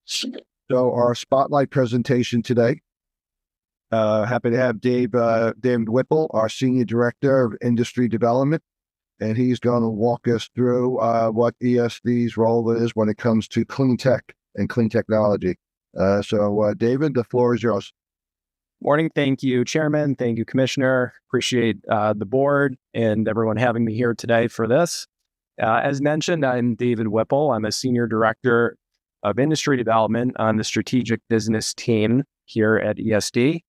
So our spotlight presentation today, happy to have David Whipple, our Senior Director of Industry Development, and he's going to walk us through what ESD's role is when it comes to clean tech and clean technology. David, the floor is yours. Morning. Thank you, Chairman. Thank you, Commissioner. Appreciate the board and everyone having me here today for this. As mentioned, I'm David Whipple. I'm a Senior Director of Industry Development on the Strategic Business team here at ESD.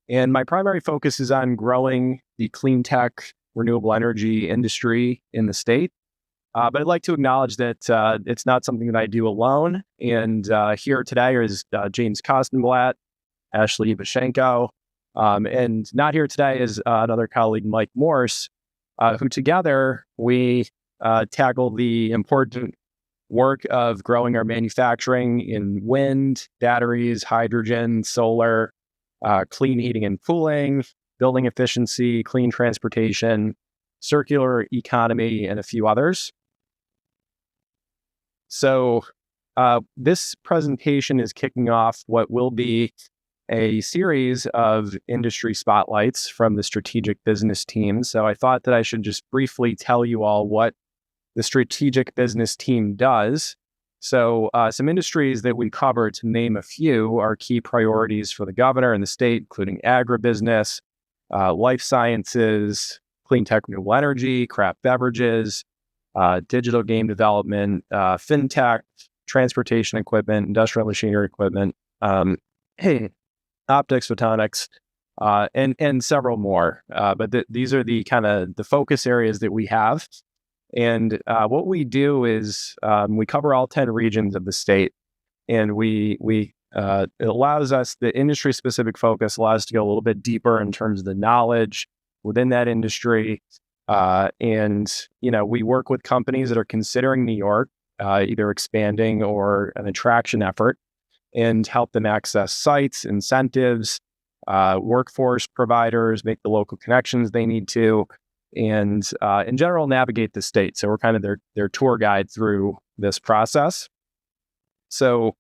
And my primary focus is on growing the clean tech, renewable energy industry in the state. But I'd like to acknowledge that it's not something that I do alone. And here today is James Kostenblatt, Ashley Bashenko, and not here today is another colleague, Mike Morse, who together we tackle the important work of growing our manufacturing in wind, batteries, hydrogen, solar, clean heating and cooling, building efficiency, clean transportation, circular economy, and a few others. So this presentation is kicking off what will be a series of industry spotlights from the strategic business team. So I thought that I should just briefly tell you all what the strategic business team does. So some industries that we cover, to name a few, are key priorities for the governor and the state, including agribusiness, life sciences, clean tech, renewable energy, craft beverages, digital game development, fintech, transportation equipment, industrial machinery equipment, optics, photonics, and several more. But these are the kind of the focus areas that we have. And what we do is we cover all 10 regions of the state, and it allows us, the industry specific focus allows us to go a little bit deeper in terms of the knowledge within that industry. And we work with companies that are considering New York, either expanding or an attraction effort, and help them access sites, incentives, workforce providers, make the local connections they need to, and in general, navigate the state. So we're kind of their tour guide through this process. So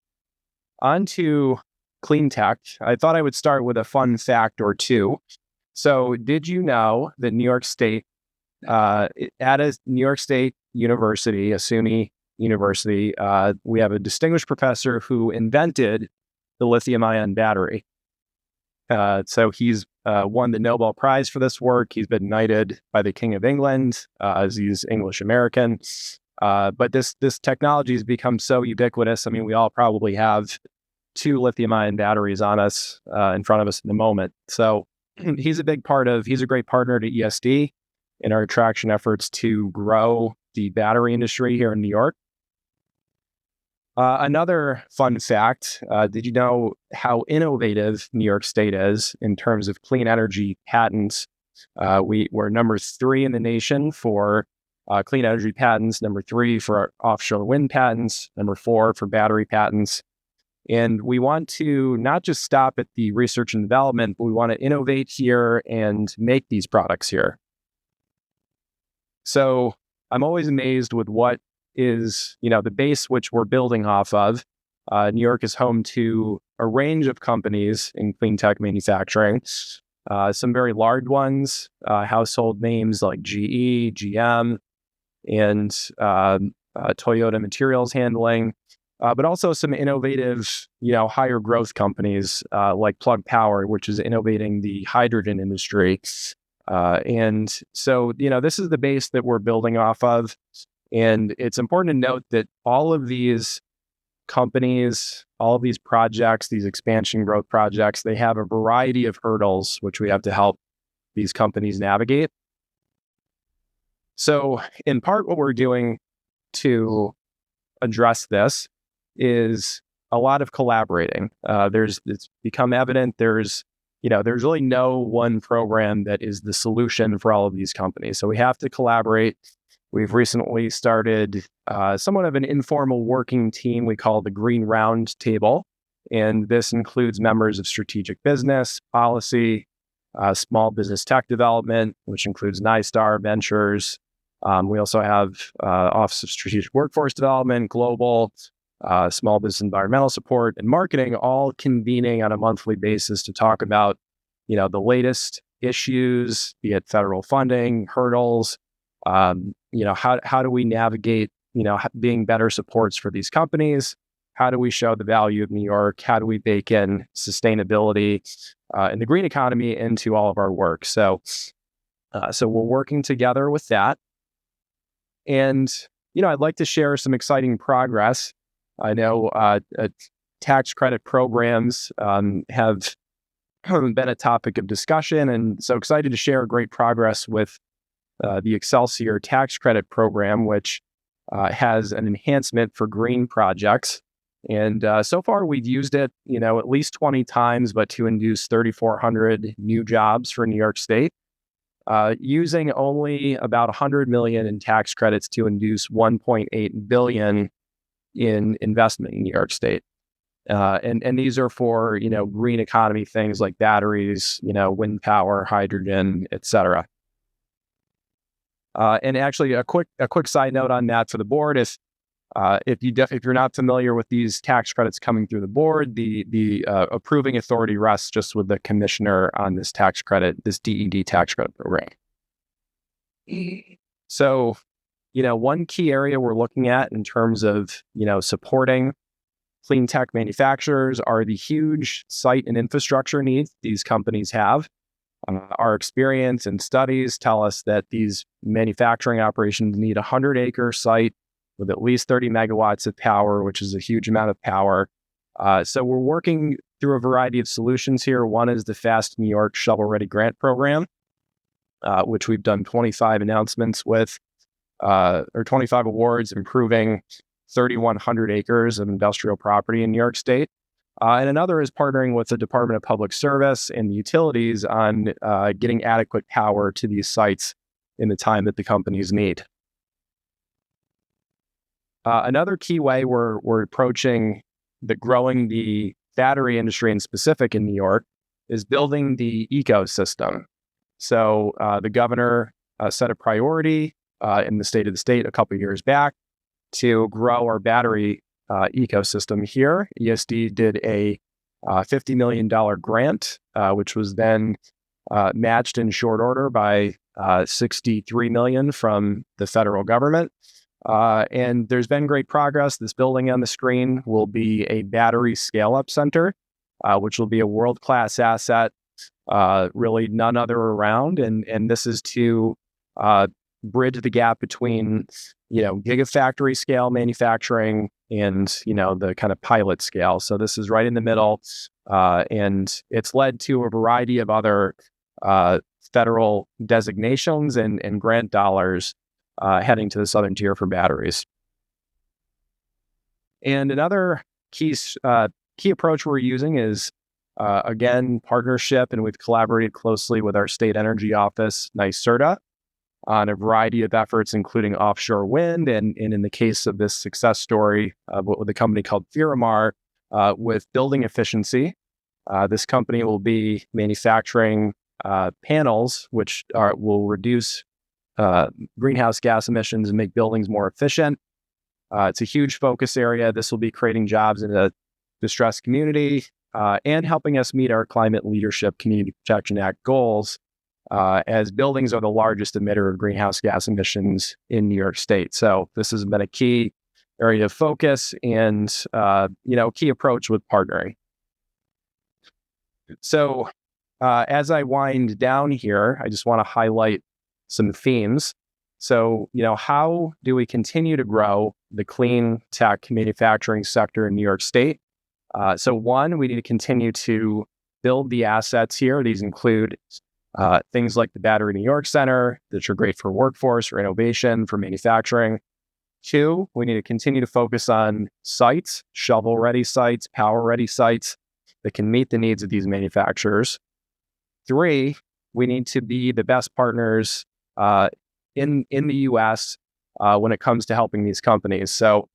on to clean tech. I thought I would start with a fun fact or two. So did you know that New York State, at a New York State university, a SUNY university, we have a distinguished professor who invented the lithium-ion battery. So he's won the Nobel Prize for this work. He's been knighted by the King of England, as he's English American. But this technology has become so ubiquitous. I mean, we all probably have 2 lithium-ion batteries on us, in front of us in the moment. So he's a great partner to ESD in our attraction efforts to grow the battery industry here in New York. Another fun fact, did you know how innovative New York State is in terms of clean energy patents? We're number 3 in the nation for clean energy patents, number 3 for our offshore wind patents, number 4 for battery patents. And we want to not just stop at the research and development, but we want to innovate here and make these products here. So I'm always amazed with what is, the base which we're building off of. New York is home to a range of companies in clean tech manufacturing, some very large ones, household names like GE, GM, and Toyota Materials Handling, but also some innovative, higher growth companies like Plug Power, which is innovating the hydrogen industry. And so, this is the base that we're building off of. And it's important to note that all of these companies, all of these projects, these expansion growth projects, they have a variety of hurdles which we have to help these companies navigate. So in part, what we're doing to address this is a lot of collaborating. It's become evident there's really no one program that is the solution for all of these companies. So we have to collaborate. We've recently started somewhat of an informal working team we call the Green Round Table. And this includes members of strategic business, policy, small business tech development, which includes NISTAR Ventures. We also have Office of Strategic Workforce Development, Global, small business environmental support, and marketing, all convening on a monthly basis to talk about, the latest issues, be it federal funding, hurdles, how do we navigate, being better supports for these companies? How do we show the value of New York? How do we bake in sustainability and the green economy into all of our work? So we're working together with that. And, I'd like to share some exciting progress. I know tax credit programs have been a topic of discussion, and so excited to share great progress with the Excelsior tax credit program, which has an enhancement for green projects. And so far, we've used it, at least 20 times, but to induce 3,400 new jobs for New York State, using only about 100 million in tax credits to induce 1.8 billion in investment in New York State. And these are for, green economy things like batteries, wind power, hydrogen, et cetera. And actually, a quick side note on that for the board is, if you're not familiar with these tax credits coming through the board, the approving authority rests just with the commissioner on this tax credit, this DED tax credit program. So, one key area we're looking at in terms of, supporting clean tech manufacturers are the huge site and infrastructure needs these companies have. Our experience and studies tell us that these manufacturing operations need a 100-acre site with at least 30 megawatts of power, which is a huge amount of power. So we're working through a variety of solutions here. One is the Fast New York Shovel Ready Grant Program, which we've done 25 announcements with, or 25 awards, improving 3,100 acres of industrial property in New York State. And another is partnering with the Department of Public Service and the utilities on getting adequate power to these sites in the time that the companies need. Another key way we're approaching growing the battery industry in specific in New York is building the ecosystem. So the governor set a priority in the state of the state a couple of years back to grow our battery ecosystem here. ESD did a $50 million grant, which was then matched in short order by $63 million from the federal government. And there's been great progress. This building on the screen will be a battery scale-up center, which will be a world-class asset, really none other around. And this is to bridge the gap between, gigafactory scale manufacturing and, the kind of pilot scale. So this is right in the middle. And it's led to a variety of other federal designations and grant dollars heading to the southern tier for batteries. And another key approach we're using is, again, partnership, and we've collaborated closely with our state energy office, NYSERDA, on a variety of efforts, including offshore wind, and in the case of this success story, with a company called Firamar, with building efficiency. This company will be manufacturing panels, which will reduce greenhouse gas emissions and make buildings more efficient. It's a huge focus area. This will be creating jobs in a distressed community and helping us meet our Climate Leadership Community Protection Act goals, as buildings are the largest emitter of greenhouse gas emissions in New York State. So this has been a key area of focus and, key approach with partnering. So as I wind down here, I just want to highlight some themes. So, how do we continue to grow the clean tech manufacturing sector in New York State? So one, we need to continue to build the assets here. These include things like the Battery New York Center, which are great for workforce, for innovation, for manufacturing. Two, we need to continue to focus on sites, shovel-ready sites, power-ready sites that can meet the needs of these manufacturers. Three, we need to be the best partners in the U.S. When it comes to helping these companies. So,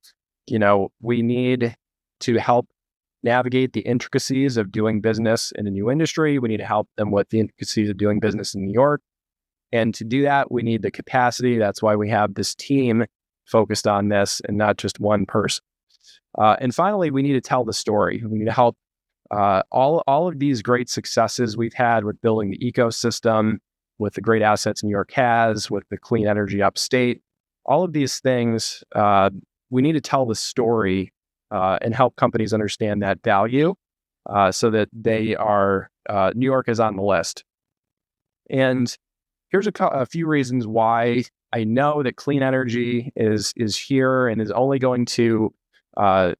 we need to help navigate the intricacies of doing business in a new industry. We need to help them with the intricacies of doing business in New York. And to do that, we need the capacity. That's why we have this team focused on this and not just one person. And finally, we need to tell the story. We need to help all of these great successes we've had with building the ecosystem, with the great assets New York has, with the clean energy upstate. All of these things, we need to tell the story and help companies understand that value so that they are, New York is on the list. And here's a few reasons why I know that clean energy is here and is only going to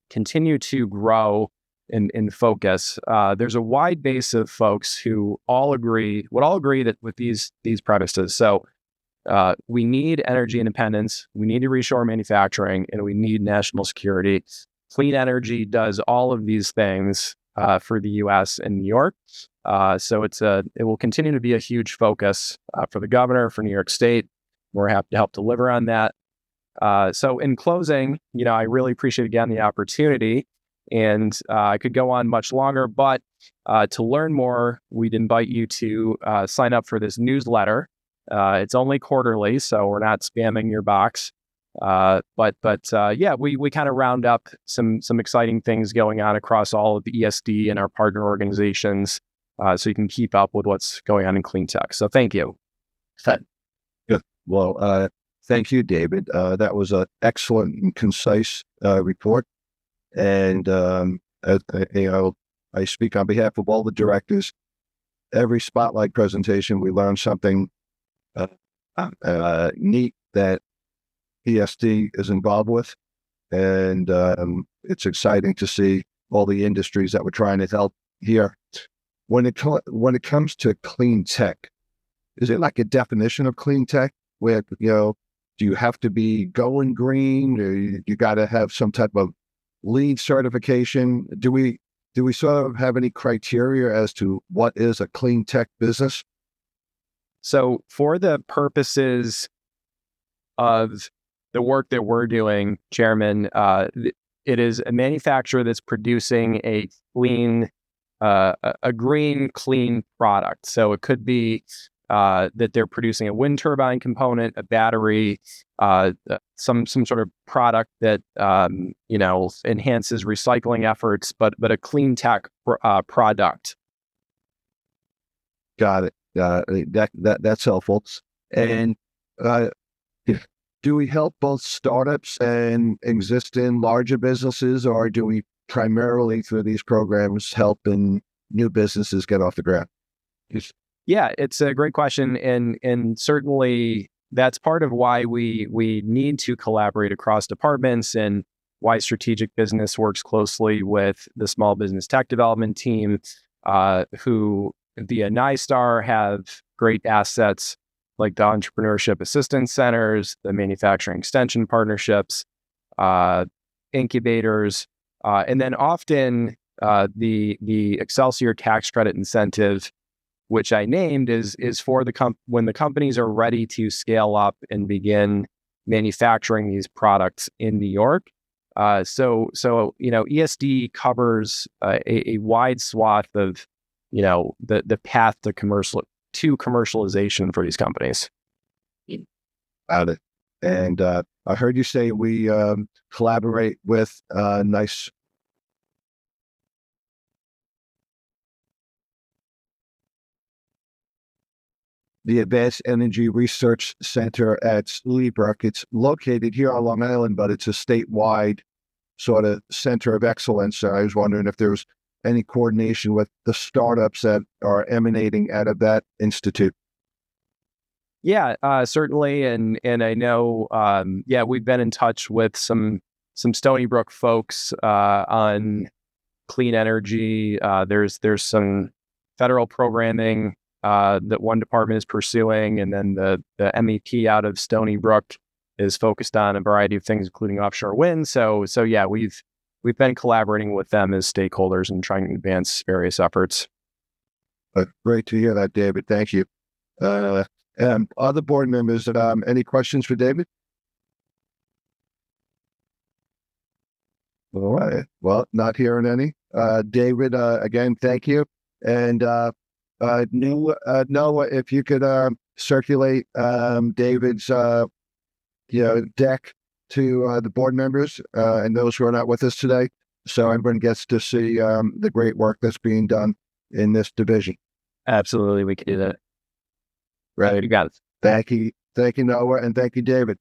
continue to grow in focus. There's a wide base of folks who would all agree that with these premises. So we need energy independence, we need to reshore manufacturing, and we need national security. Clean energy does all of these things for the U.S. and New York. So it will continue to be a huge focus for the governor, for New York State. We're happy to help deliver on that. So in closing, I really appreciate again the opportunity, and I could go on much longer, but to learn more, we'd invite you to sign up for this newsletter. It's only quarterly, so we're not spamming your box. But yeah, we kind of round up some exciting things going on across all of the ESD and our partner organizations, so you can keep up with what's going on in clean tech. So thank you. Good. Well, thank you, David. That was an excellent and concise report. And I speak on behalf of all the directors. Every spotlight presentation, we learn something neat that ESD is involved with, and it's exciting to see all the industries that we're trying to help here. When it comes to clean tech, is it like a definition of clean tech where do you have to be going green, or you got to have some type of LEED certification? Do we sort of have any criteria as to what is a clean tech business? So for the purposes of the work that we're doing, Chairman, it is a manufacturer that's producing a clean, a green, clean product. So it could be that they're producing a wind turbine component, a battery, some sort of product that enhances recycling efforts, but a clean tech product. Got it. That's helpful. And do we help both startups and existing larger businesses, or do we primarily through these programs helping new businesses get off the ground? Yeah, it's a great question, and certainly that's part of why we need to collaborate across departments, and why Strategic Business works closely with the Small Business Tech Development team, who via NYSTAR have great assets like the Entrepreneurship Assistance Centers, the Manufacturing Extension Partnerships, incubators, and then often the Excelsior tax credit incentive, which I named, is for when the companies are ready to scale up and begin manufacturing these products in New York. So ESD covers a wide swath of the path to commercialization for these companies. Got it. And I heard you say we collaborate with NICE. The Advanced Energy Research Center at Stoneybrook. It's located here on Long Island, but it's a statewide sort of center of excellence. So I was wondering if there was any coordination with the startups that are emanating out of that institute. Yeah, certainly, and I know, we've been in touch with some Stony Brook folks on clean energy. There's some federal programming that one department is pursuing, and then the MEP out of Stony Brook is focused on a variety of things, including offshore wind. So yeah, we've been collaborating with them as stakeholders and trying to advance various efforts. Great to hear that, David. Thank you. Other board members, any questions for David? All right. Well, not hearing any. David, again, thank you. And Noah, if you could circulate David's deck to the board members and those who are not with us today, so everyone gets to see the great work that's being done in this division. Absolutely, we can do that. Right. You got it. Thank you, Noah, and thank you, David.